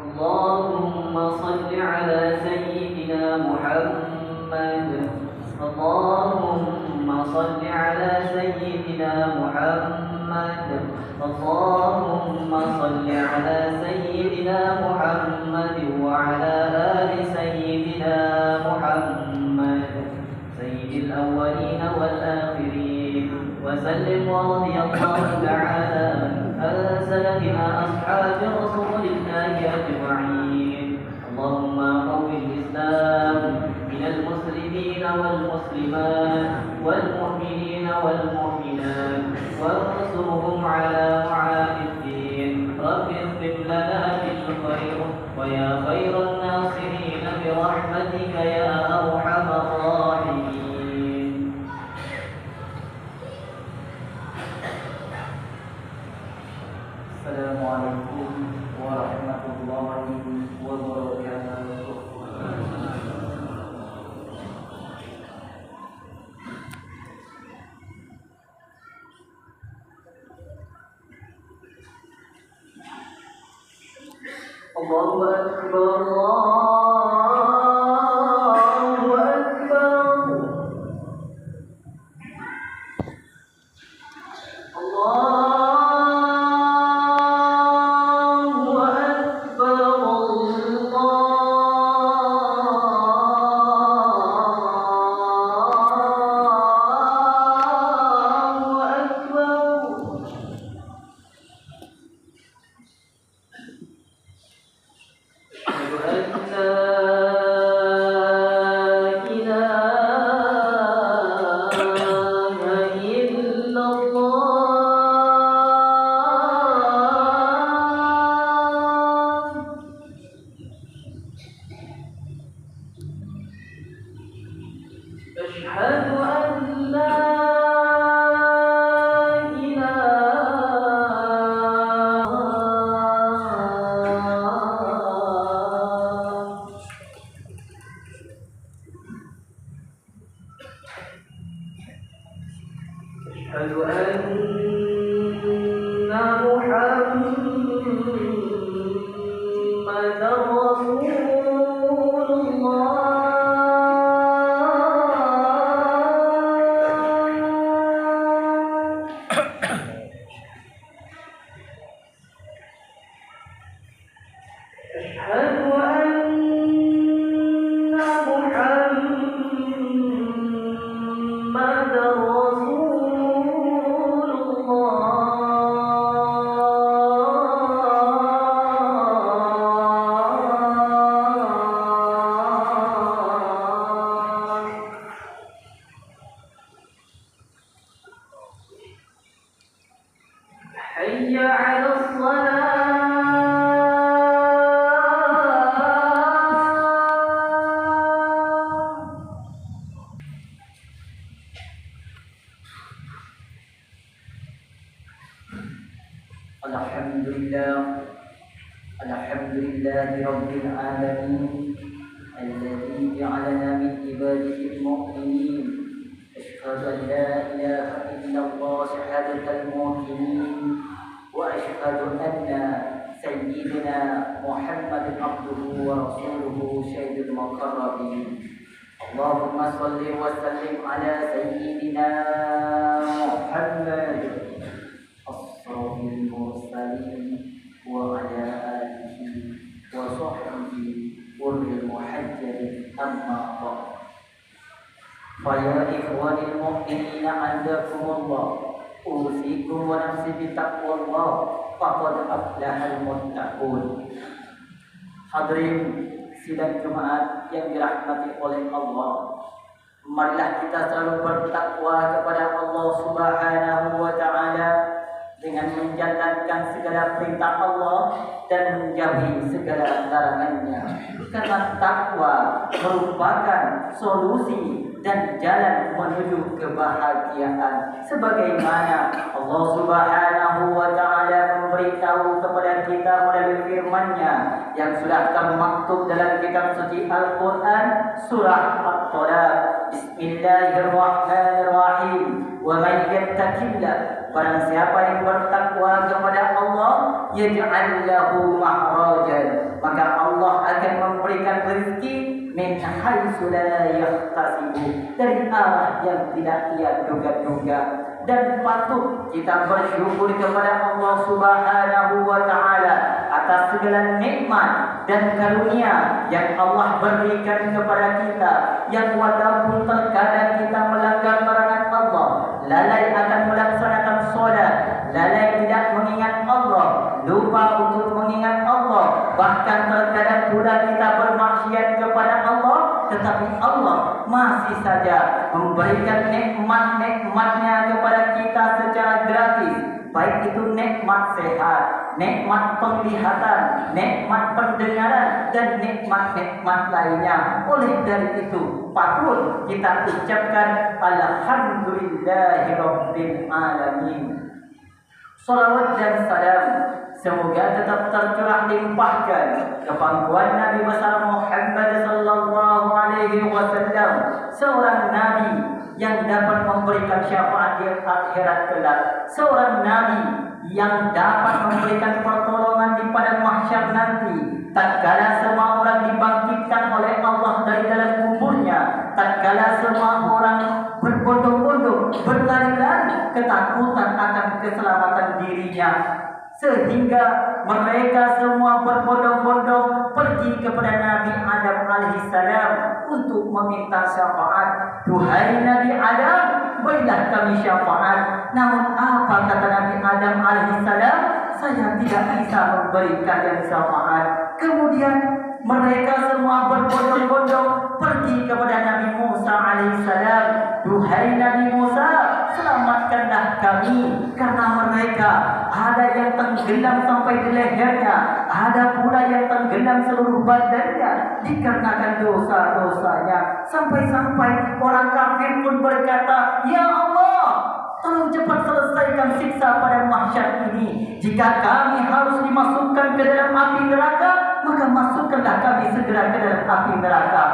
اللهم صل على سيدنا محمد. اللهم صل على سيدنا محمد. اللهم صل على سيدنا محمد وعلى آل سيدنا محمد سيد الأولين والآخرين وسلم. ورضي الله تعالى عن سلفنا أصحاب رسول الله أجمعين. اللهم قو الإسلام من المسلمين والمسلمات والمؤمنين والمؤمنات وانصرهم على معاد الدين. رب اغفر لنا بالخير ويا خير الناصرين برحمتك يا أرحم الراحمين. السلام عليكم ورحمة الله وبركاته. الله أكبر الله أكبر أشهد أن لا أشهد أن محمدا رسول الله. أشهد أن محمدا رسول الله. حي على الصلاة. الحمد لله رب العالمين الذي جعلنا من عباده المؤمنين. أشهد أن لا إله إلا الله شهادة المؤمنين، وأشهد أن سيدنا محمد عبده ورسوله سيد المقربين. اللهم صل وسلم على سيدنا محمد أشرف المرسلين وعلى آله وصحبه والمحجلين. أما بعد، فيا إخواني المؤمنين عندكم الله، أوصيكم ونفسي بتقوى الله فقد أفلح المتقون. Hadirin sidang Jumat yang dirahmati oleh Allah, marilah kita selalu bertakwa kepada Allah Subhanahu wa Ta'ala dengan menjalankan segala perintah Allah dan menjauhi segala larangannya. Karena takwa merupakan solusi dan jalan menuju kebahagiaan. Sebagaimana Allah Subhanahu wa Ta'ala memberitahu kepada kita melalui firman-Nya yang sudah termaktub dalam kitab suci Al-Quran surah At-Talaq. Bismillahirrahmanirrahim. Wa man yattaqillah, barang siapa yang bertakwa kepada Allah, yaj'al lahu mahrajan, maka Allah akan memberikan rezeki min haitsu la yahtasibu, dari arah yang tidak ia duga-duga. Dan patut kita bersyukur kepada Allah Subhanahu wa taala atas segala nikmat dan karunia yang Allah berikan kepada kita, yang walaupun terkadang kita melanggar larangan Allah, lalai akan melaksanakan solat, lalai tidak mengingat Allah, lupa untuk mengingat Allah, bahkan terkadang pula kita bermaksiat kepada Allah, tetapi Allah masih saja memberikan nikmat-nikmatnya kepada kita secara gratis, baik itu nikmat sehat, nikmat penglihatan, nikmat pendengaran, dan nikmat-nikmat lainnya. Oleh dari itu patut kita ucapkan alhamdulillahirabbil alamin. Salawat dan salam semoga tetap tercurah limpahkan ke pangkuan Nabi besar Muhammad sallallahu alaihi wasallam, seorang nabi yang dapat memberikan syafaat di akhirat kelak, seorang nabi yang dapat memberikan pertolongan di padang mahsyar nanti, tatkala semua orang dibangkitkan oleh Allah dari dalam kuburnya, tatkala semua orang berbondong-bondong berlari-lari ketakutan akan keselamatan dirinya, sehingga mereka semua berbondong-bondong pergi kepada Nabi Adam alaihissalam untuk meminta syafaat. Duhai Nabi Adam, berilah kami syafaat. Namun apa kata Nabi Adam alaihissalam? Saya tidak bisa memberikan yang syafaat. Kemudian mereka semua berbondong-bondong pergi kepada Nabi Musa alaihissalam. Duhai Nabi Musa, selamatkanlah kami, karena mereka ada yang tenggelam sampai di lehernya, ada pula yang tenggelam seluruh badannya dikarenakan dosa-dosanya. Sampai-sampai orang kafir pun berkata, ya Allah, tolong cepat selesaikan siksa pada mahsyar ini. Jika kami harus dimasukkan ke dalam api neraka, maka masukkanlah kami segera ke dalam api neraka.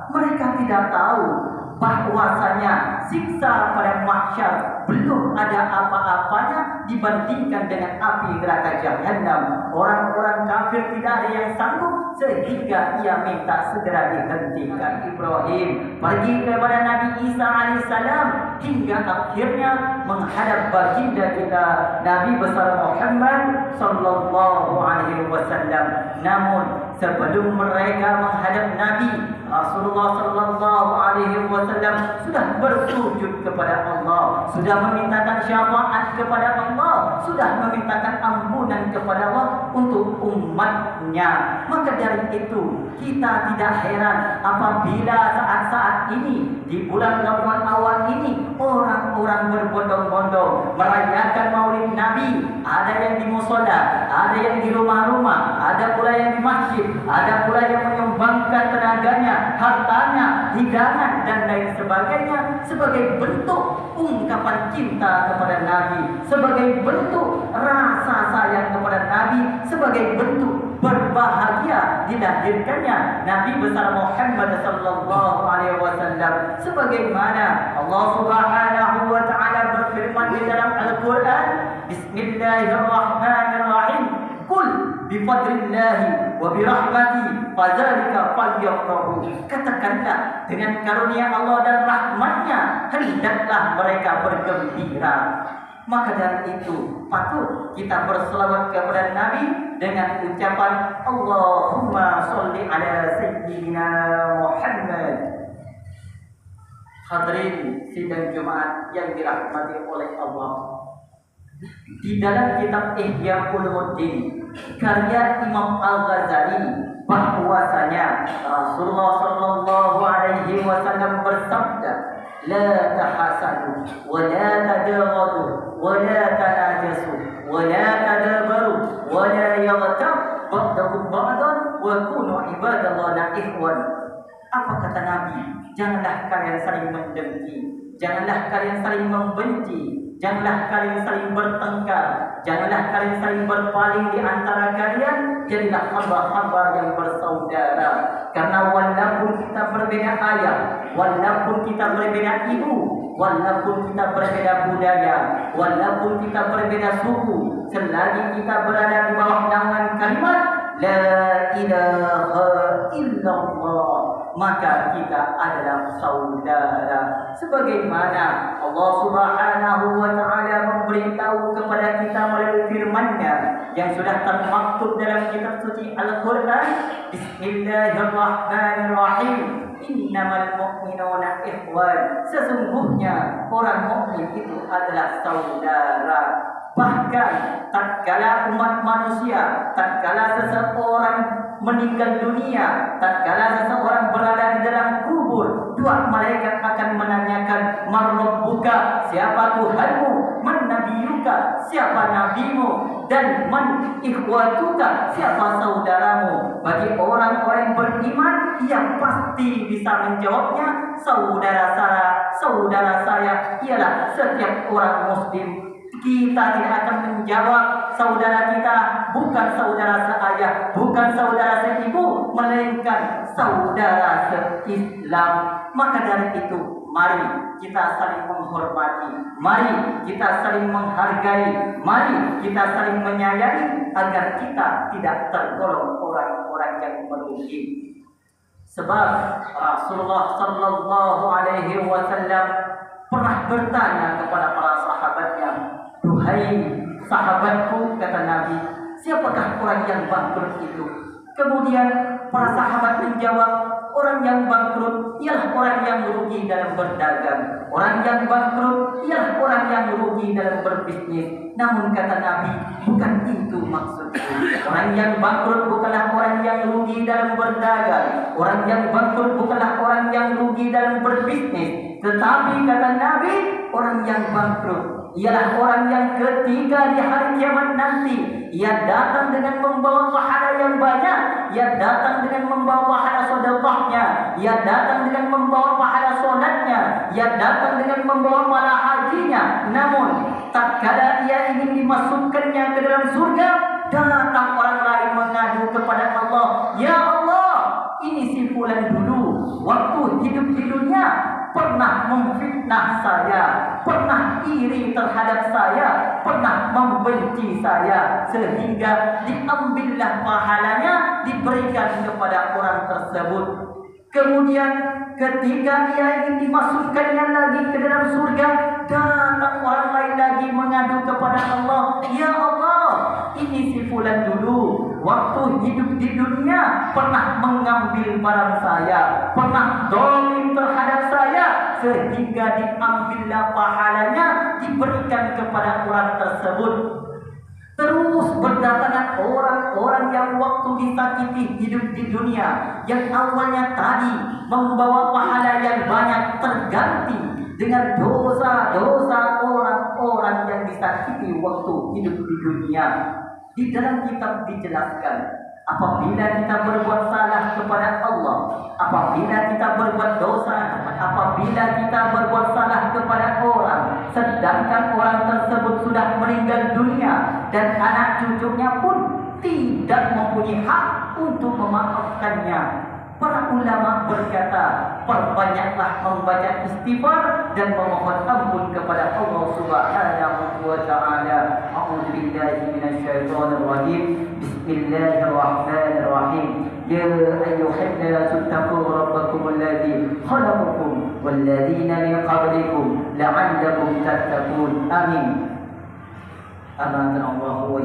Mereka tidak tahu bahwasanya siksa pada mahsyar belum ada apa-apanya dibandingkan dengan api neraka Jahannam. Orang-orang kafir tidak ada yang sanggup sehingga ia minta segera dihentikan. Ibrahim pergi kepada Nabi Isa alaihissalam hingga akhirnya menghadap baginda kita Nabi besar Muhammad sallallahu alaihi wasallam. Namun sebelum mereka menghadap Nabi, Rasulullah sallallahu alaihi wasallam sudah bersujud kepada Allah, sudah memintakan syafaat kepada Allah, sudah memintakan ampunan kepada Allah untuk umatnya. Maka dari itu kita tidak heran apabila saat-saat ini di bulan Ramadan awal ini orang-orang berbondong-bondong merayakan Maulid Nabi. Ada yang di mushola, ada yang di rumah-rumah, ada pula yang di masjid, ada pula yang menyumbangkan tenaganya, hartanya, hidangan dan lain sebagainya sebagai bentuk ungkapan cinta kepada Nabi, sebagai bentuk rasa sayang kepada Nabi, sebagai bentuk berbahagia dilahirkannya Nabi besar Muhammad sallallahu alaihi wasallam. Sebagaimana Allah Subhanahu wa taala berfirman di dalam Al-Qur'an, Bismillahirrahmanirrahim. Qul bifadlillahi wa birahmati fadzalika falyafrahu. Katakanlah, dengan karunia Allah dan rahmatnya hendaklah mereka bergembira. Maka dari itu patut kita berselawat kepada Nabi dengan ucapan Allahumma sholli ala sayyidina Muhammad. Hadirin sidang Jumat yang dirahmati oleh Allah, di dalam kitab Ihya Ulumuddin karya Imam Al-Ghazali bahwasanya Rasulullah sallallahu alaihi wasallam bersabda, la tahasadu wa la tadaghadu wa la tanajasu wa la tadabaru wa la yaghtab ba'dakum ba'dan wa kunu ibadallahi ikhwan. Apa kata Nabi? Janganlah kalian saling mendengki, janganlah kalian saling membenci, janganlah kalian saling bertengkar, janganlah kalian saling berpaling di antara kalian. Jadilah hamba-hamba yang bersaudara. Karena walaupun kita berbeda ayah, walaupun kita berbeda ibu, walaupun kita berbeda budaya, walaupun kita berbeda suku, selagi kita berada di bawah naungan kalimat La ilaha illallah, maka kita adalah saudara. Sebagaimana Allah Subhanahu wa taala memberitahu kepada kita melalui firman-Nya yang sudah termaktub dalam kitab suci Al-Qur'an, Bismillahirrahmanirrahim. Innamal mu'minuna ikhwan. Sesungguhnya orang mukmin itu adalah saudara. Bahkan tatkala umat manusia, tatkala seseorang meninggal dunia, tatkala seseorang berada di dalam kubur, dua malaikat akan menanyakan, "Man rabbuka?" Siapa Tuhanmu? "Man nabiyuka?" Siapa nabimu? Dan "Man ikhwatuka?" Siapa saudaramu? Bagi orang-orang beriman, ia pasti bisa menjawabnya, saudara saya ialah setiap orang muslim. Kita tidak akan menjawab saudara kita bukan saudara seayah, bukan saudara seibu, melainkan saudara se-Islam. Maka dari itu, mari kita saling menghormati, mari kita saling menghargai, mari kita saling menyayangi agar kita tidak tergolong orang-orang yang merugi. Sebab Rasulullah sallallahu alaihi wasallam pernah bertanya kepada para sahabatnya, "Duhai sahabatku," kata Nabi, "siapakah orang yang bangkrut itu?" Kemudian para sahabat menjawab, "Orang yang bangkrut ialah orang yang rugi dalam berdagang. Orang yang bangkrut ialah orang yang rugi dalam berbisnis." Namun kata Nabi, bukan itu maksudku. Orang yang bangkrut bukanlah orang yang rugi dalam berdagang. Orang yang bangkrut bukanlah orang yang rugi dalam berbisnis. Tetapi kata Nabi, orang yang bangkrut ialah orang yang ketika di hari kiamat nanti, ia datang dengan membawa pahala yang banyak, ia datang dengan membawa pahala sedekahnya, ia datang dengan membawa pahala salatnya, ia datang dengan membawa pahala hajinya. Namun tatkala ia ingin dimasukkannya ke dalam surga, datang orang lain mengadu kepada Allah, "Ya Allah, ini si fulan dulu waktu hidup di dunia pernah memfitnah saya, pernah iri terhadap saya, pernah membenci saya, sehingga diambillah pahalanya diberikan kepada orang tersebut." Kemudian ketika ia ingin dimasukkannya lagi ke dalam surga, datang orang lain lagi mengadu kepada Allah, "Ya Allah, ini si fulan dulu waktu hidup di dunia pernah mengambil barang saya, pernah zalim terhadap saya, sehingga diambillah pahalanya diberikan kepada orang tersebut." Terus berdatangan orang-orang yang waktu disakiti hidup di dunia, yang awalnya tadi membawa pahala yang banyak, terganti dengan dosa-dosa orang-orang yang disakiti waktu hidup di dunia. Di dalam kitab dijelaskan, apabila kita berbuat salah kepada Allah, apabila kita berbuat dosa, apabila kita berbuat salah kepada orang, sedangkan orang tersebut sudah meninggal dunia dan anak cucunya pun tidak mempunyai hak untuk memaafkannya, para ulama berkata, perbanyaklah membaca istighfar dan memohon ampun kepada Allah Subhanahu wa taala. A'udzu billahi minasyaitonir rajim. Bismillahirrahmanirrahim. Ya ayyuhannasu taqu rabbakumul ladzi khalaqakum wal ladzina min qablikum la'allakum tattaqun. Amin. Amanallahu wa